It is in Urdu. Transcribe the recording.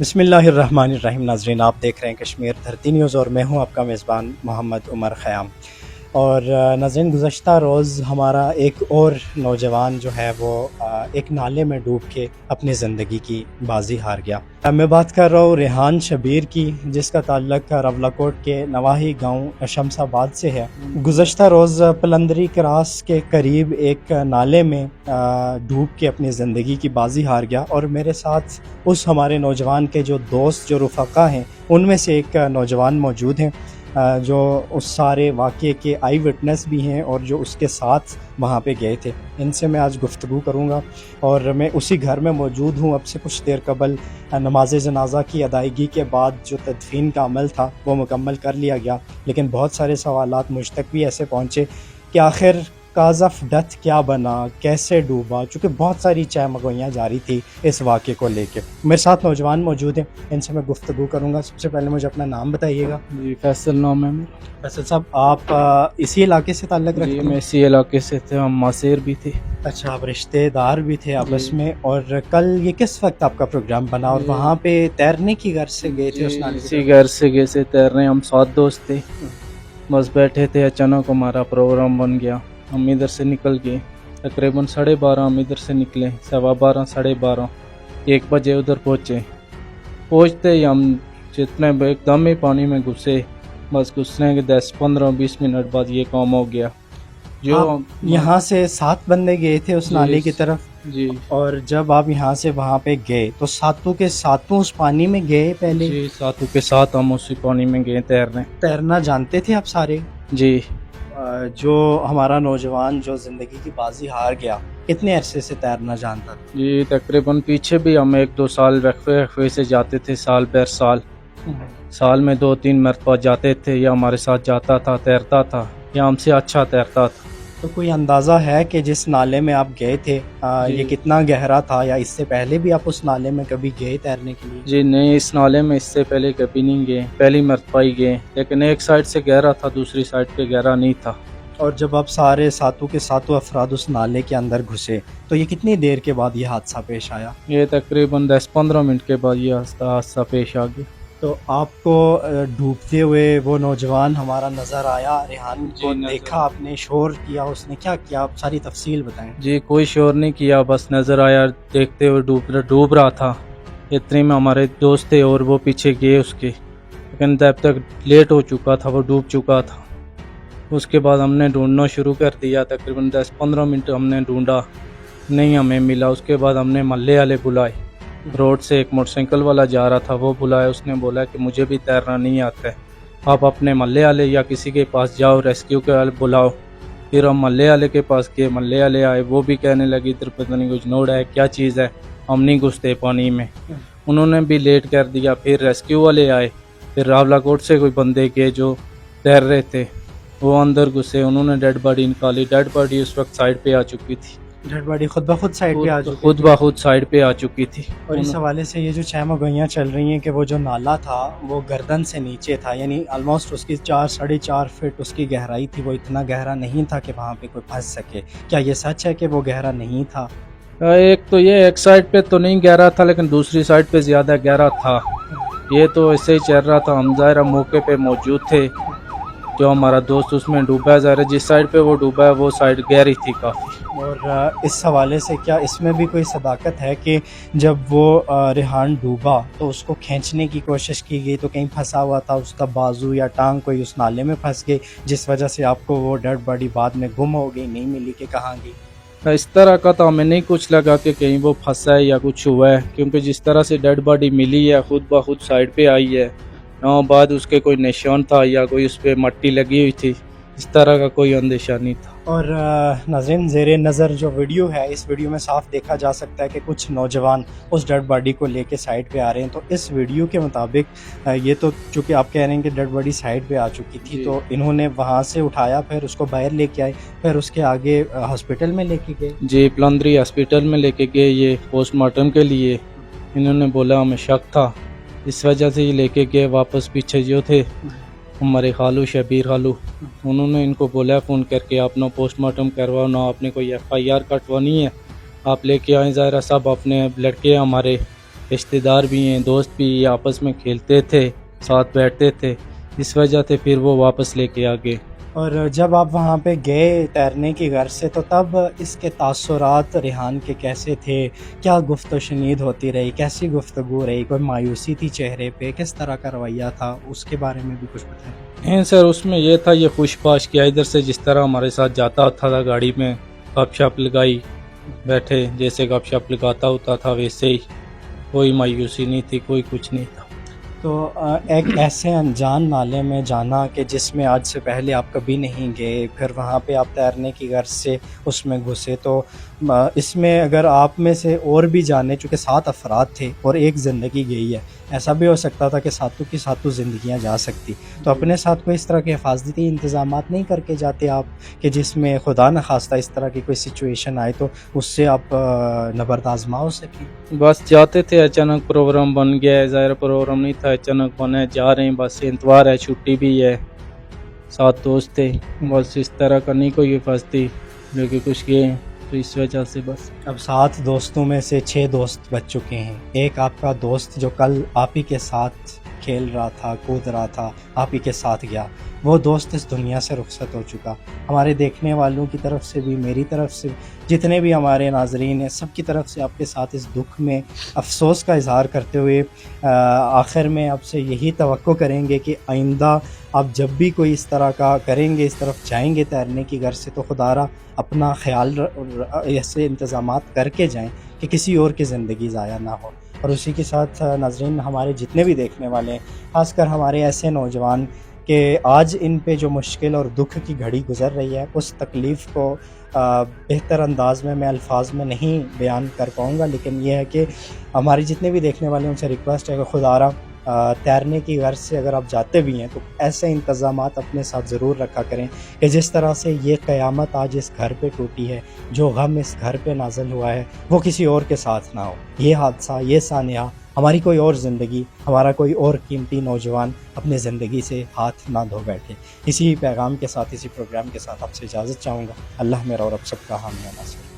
بسم اللہ الرحمن الرحیم. ناظرین، آپ دیکھ رہے ہیں کشمیر دھرتی نیوز اور میں ہوں آپ کا میزبان محمد عمر خیام. اور ناظرین، گزشتہ روز ہمارا ایک اور نوجوان جو ہے وہ ایک نالے میں ڈوب کے اپنی زندگی کی بازی ہار گیا. میں بات کر رہا ہوں ریحان شبیر کی، جس کا تعلق رولاکوٹ کے نواحی گاؤں شمس آباد سے ہے. گزشتہ روز پلندری کراس کے قریب ایک نالے میں ڈوب کے اپنی زندگی کی بازی ہار گیا. اور میرے ساتھ اس ہمارے نوجوان کے جو دوست، جو رفقا ہیں، ان میں سے ایک نوجوان موجود ہیں جو اس سارے واقعے کے آئی وٹنس بھی ہیں اور جو اس کے ساتھ وہاں پہ گئے تھے. ان سے میں آج گفتگو کروں گا. اور میں اسی گھر میں موجود ہوں. اب سے کچھ دیر قبل نماز جنازہ کی ادائیگی کے بعد جو تدفین کا عمل تھا وہ مکمل کر لیا گیا، لیکن بہت سارے سوالات مجھ تک بھی ایسے پہنچے کہ آخر کاز آف ڈیتھ کیا بنا، کیسے ڈوبا، چونکہ بہت ساری چہ مگوئیاں جاری تھی اس واقعے کو لے کے. میرے ساتھ نوجوان موجود ہیں، ان سے میں گفتگو کروں گا. سب سے پہلے مجھے اپنا نام بتائیے گا. جی فیصل نام ہے میرا. فیصل صاحب، آپ اسی علاقے سے تعلق رکھتے جی ہیں؟ میں اسی علاقے سے تھے، ہم ماسیر بھی تھے. اچھا، آپ رشتے دار بھی تھے آپس جی. میں. اور کل یہ کس وقت آپ کا پروگرام بنا اور جی. وہاں پہ تیرنے کی غرض سے گئے تھے اس نالے کی اسی طرف؟ گھر سے گئے سے تیرنے، ہم 7 دوست تھے. بس بیٹھے تھے، اچانک ہمارا پروگرام بن گیا. ہم ادھر سے نکل گئے، تقریباً 12:30 ہم ادھر سے نکلے، 12:15 12:30 1 بجے ادھر پہنچتے ہی ہم جتنے ایک دم ہی پانی میں گھسے. بس گھسنے کے 10-15-20 منٹ بعد یہ کام ہو گیا. جو آپ یہاں سے 7 بندے گئے تھے اس نالے کی طرف، جی اور جب آپ یہاں سے وہاں پہ گئے تو ساتوں کے ساتوں اس پانی میں گئے پہلے؟ جی ساتھوں کے ساتھ ہم اسی پانی میں گئے تیرنے. تیرنا جانتے تھے آپ سارے؟ جی جو ہمارا نوجوان جو زندگی کی بازی ہار گیا، کتنے عرصے سے تیرنا جانتا تھا؟ جی تقریباً پیچھے بھی ہم 1-2 سال رقفے سے جاتے تھے، سال میں 2-3 مرتبہ جاتے تھے. یا ہمارے ساتھ جاتا تھا، تیرتا تھا، یا ہم سے اچھا تیرتا تھا. تو کوئی اندازہ ہے کہ جس نالے میں آپ گئے تھے یہ کتنا گہرا تھا، یا اس سے پہلے بھی آپ اس نالے میں کبھی گئے تیرنے کے لیے؟ جی نہیں، اس نالے میں اس سے پہلے کبھی نہیں گئے، پہلی مرتبہ ہی گئے. لیکن ایک سائڈ سے گہرا تھا، دوسری سائڈ پہ گہرا نہیں تھا. اور جب آپ سارے ساتوں کے ساتوں افراد اس نالے کے اندر گھسے تو یہ کتنی دیر کے بعد یہ حادثہ پیش آیا؟ یہ تقریباً 10-15 منٹ کے بعد یہ حادثہ پیش آ گیا. تو آپ کو ڈوبتے ہوئے وہ نوجوان ہمارا نظر آیا، ریحان کو دیکھا آپ نے، شور کیا اس نے، کیا کیا آپ ساری تفصیل بتائیں. جی کوئی شور نہیں کیا، بس نظر آیا دیکھتے ہوئے ڈوب رہا تھا. اتنے میں ہمارے دوست تھے اور وہ پیچھے گئے اس کے، لیکن تب تک لیٹ ہو چکا تھا، وہ ڈوب چکا تھا. اس کے بعد ہم نے ڈھونڈنا شروع کر دیا. تقریباً 10-15 منٹ ہم نے ڈھونڈا، نہیں ہمیں ملا. اس کے بعد ہم نے محلے والے بلائے. روڈ سے ایک موٹر سائیکل والا جا رہا تھا، وہ بلایا. اس نے بولا کہ مجھے بھی تیرنا نہیں آتا ہے، آپ اپنے محلے والے یا کسی کے پاس جاؤ، ریسکیو کے بلاؤ. پھر ہم محلے والے کے پاس گئے، محلے والے آئے، وہ بھی کہنے لگے ادھر پتہ نہیں کچھ نوڑا ہے، کیا چیز ہے، ہم نہیں گھستے پانی میں. انہوں نے بھی لیٹ کر دیا. پھر ریسکیو والے آئے. پھر راولاکوٹ سے کوئی بندے گئے جو تیر رہے تھے، وہ اندر گھسے. انہوں نے ڈیڈ باڈی نکالی. ڈیڈ باڈی اس وقت سائڈ پہ آ چکی تھی. ڈیڈ باڈی خود بخود سائڈ پہ آ چکی خود بخود سائڈ پہ آ چکی تھی. اور اس حوالے سے یہ جو چھ مگوئیاں چل رہی ہیں کہ وہ جو نالا تھا وہ گردن سے نیچے تھا، یعنی آلموسٹ اس کی 4-4.5 فٹ اس کی گہرائی تھی. وہ اتنا گہرا نہیں تھا کہ وہاں پہ کوئی پھنس سکے. کیا یہ سچ ہے کہ وہ گہرا نہیں تھا؟ ایک تو یہ ایک سائڈ پہ تو نہیں گہرا تھا، لیکن دوسری سائڈ پہ زیادہ گہرا تھا. یہ تو ایسے ہی چل رہا تھا. ہم ظاہر موقع پہ موجود تھے. جو ہمارا دوست اس میں ڈوبا ہے، ظاہر جس سائڈ پہ وہ ڈوبا ہے وہ سائڈ گہری تھی کافی. اور اس حوالے سے کیا اس میں بھی کوئی صداقت ہے کہ جب وہ ریحان ڈوبا تو اس کو کھینچنے کی کوشش کی گئی تو کہیں پھنسا ہوا تھا اس کا بازو یا ٹانگ کوئی اس نالے میں پھنس گئی، جس وجہ سے آپ کو وہ ڈیڈ باڈی بعد میں گم ہو گئی، نہیں ملی کہ کہاں گئی؟ اس طرح کا تو ہمیں نہیں کچھ لگا کہ کہیں وہ پھنسا ہے یا کچھ ہوا ہے، کیونکہ جس طرح سے ڈیڈ باڈی ملی ہے خود بخود سائڈ پہ آئی ہے. نہ بعد اس کے کوئی نشان تھا یا کوئی اس پہ مٹی لگی ہوئی تھی، اس طرح کا کوئی اندیشہ نہیں تھا. اور ناظرین، زیر نظر جو ویڈیو ہے، اس ویڈیو میں صاف دیکھا جا سکتا ہے کہ کچھ نوجوان اس ڈیڈ باڈی کو لے کے سائڈ پہ آ رہے ہیں. تو اس ویڈیو کے مطابق یہ تو چونکہ آپ کہہ رہے ہیں کہ ڈیڈ باڈی سائڈ پہ آ چکی تھی، تو انہوں نے وہاں سے اٹھایا، پھر اس کو باہر لے کے آئے، پھر اس کے آگے ہاسپٹل میں لے کے گئے. جی پلندری ہاسپٹل میں لے کے گئے یہ پوسٹ مارٹم کے لیے. انہوں نے بولا ہمیں شک تھا، اس وجہ سے یہ لے کے گئے. واپس پیچھے جو تھے ہمارے خالو شبیر خالو، انہوں نے ان کو بولا فون کر کے آپ نہ پوسٹ مارٹم کرواؤ، نہ آپ نے کوئی FIR کٹوانی ہے، آپ لے کے آئیں. ظاہر سب اپنے لڑکے ہمارے رشتہ دار بھی ہیں, دوست بھی آپس میں کھیلتے تھے, ساتھ بیٹھتے تھے, اس وجہ سے پھر وہ واپس لے کے آ گئے. اور جب آپ وہاں پہ گئے تیرنے کی غرض سے تو تب اس کے تاثرات ریحان کے کیسے تھے؟ کیا گفت و شنید ہوتی رہی؟ کیسی گفتگو رہی؟ کوئی مایوسی تھی چہرے پہ؟ کس طرح کا رویہ تھا؟ اس کے بارے میں بھی کچھ بتائیں. ہیں سر, اس میں یہ تھا, یہ خوش پاش کیا ادھر سے جس طرح ہمارے ساتھ جاتا تھا گاڑی میں, گپ شپ لگائی, بیٹھے, جیسے گپ شپ لگاتا ہوتا تھا ویسے ہی, کوئی مایوسی نہیں تھی, کوئی کچھ نہیں تھا. تو ایک ایسے انجان نالے میں جانا کہ جس میں آج سے پہلے آپ کبھی نہیں گئے, پھر وہاں پہ آپ تیرنے کی غرض سے اس میں گھسے, تو اس میں اگر آپ میں سے اور بھی جانے, چونکہ 7 افراد تھے اور ایک زندگی گئی ہے, ایسا بھی ہو سکتا تھا کہ ساتوں کی ساتوں زندگیاں جا سکتی, تو اپنے ساتھ کوئی اس طرح کے حفاظتی انتظامات نہیں کر کے جاتے آپ کہ جس میں خدا نخواستہ اس طرح کی کوئی سچویشن آئے تو اس سے آپ نبرد آزما ہو سکیں؟ بس جاتے تھے, اچانک پروگرام بن گیا ہے, ظاہر پروگرام نہیں تھا, اچانک بنا ہے, جا رہے ہیں, بس اتوار ہے, چھٹی بھی ہے, 7 دوست تھے, بس اس طرح کا نہیں کوئی حفاظتی لیکن کچھ گئے ہیں, تو اس وجہ سے بس. اب 7 دوستوں میں سے 6 دوست بچ چکے ہیں. ایک آپ کا دوست جو کل آپ ہی کے ساتھ کھیل رہا تھا, کود رہا تھا, آپ ہی کے ساتھ گیا, وہ دوست اس دنیا سے رخصت ہو چکا. ہمارے دیکھنے والوں کی طرف سے بھی, میری طرف سے, جتنے بھی ہمارے ناظرین ہیں, سب کی طرف سے آپ کے ساتھ اس دکھ میں افسوس کا اظہار کرتے ہوئے آخر میں آپ سے یہی توقع کریں گے کہ آئندہ آپ جب بھی کوئی اس طرح کا کریں گے, اس طرف جائیں گے تیرنے کی غرض سے, تو خدا را اپنا خیال ایسے انتظامات کر کے جائیں کہ کسی اور کی زندگی ضائع نہ ہو. اور اسی کے ساتھ ناظرین, ہمارے جتنے بھی دیکھنے والے ہیں, خاص کر ہمارے ایسے نوجوان کہ آج ان پہ جو مشکل اور دکھ کی گھڑی گزر رہی ہے, اس تکلیف کو بہتر انداز میں الفاظ میں نہیں بیان کر پاؤں گا, لیکن یہ ہے کہ ہمارے جتنے بھی دیکھنے والے ہیں ان سے ریکویسٹ ہے کہ خدا را تیرنے کی غرض سے اگر آپ جاتے بھی ہیں تو ایسے انتظامات اپنے ساتھ ضرور رکھا کریں کہ جس طرح سے یہ قیامت آج اس گھر پہ ٹوٹی ہے, جو غم اس گھر پہ نازل ہوا ہے, وہ کسی اور کے ساتھ نہ ہو. یہ حادثہ, یہ سانحہ, ہماری کوئی اور زندگی, ہمارا کوئی اور قیمتی نوجوان اپنے زندگی سے ہاتھ نہ دھو بیٹھے. اسی پیغام کے ساتھ, اسی پروگرام کے ساتھ آپ سے اجازت چاہوں گا. اللہ میرا اور آپ سب کا حامی و ناصر.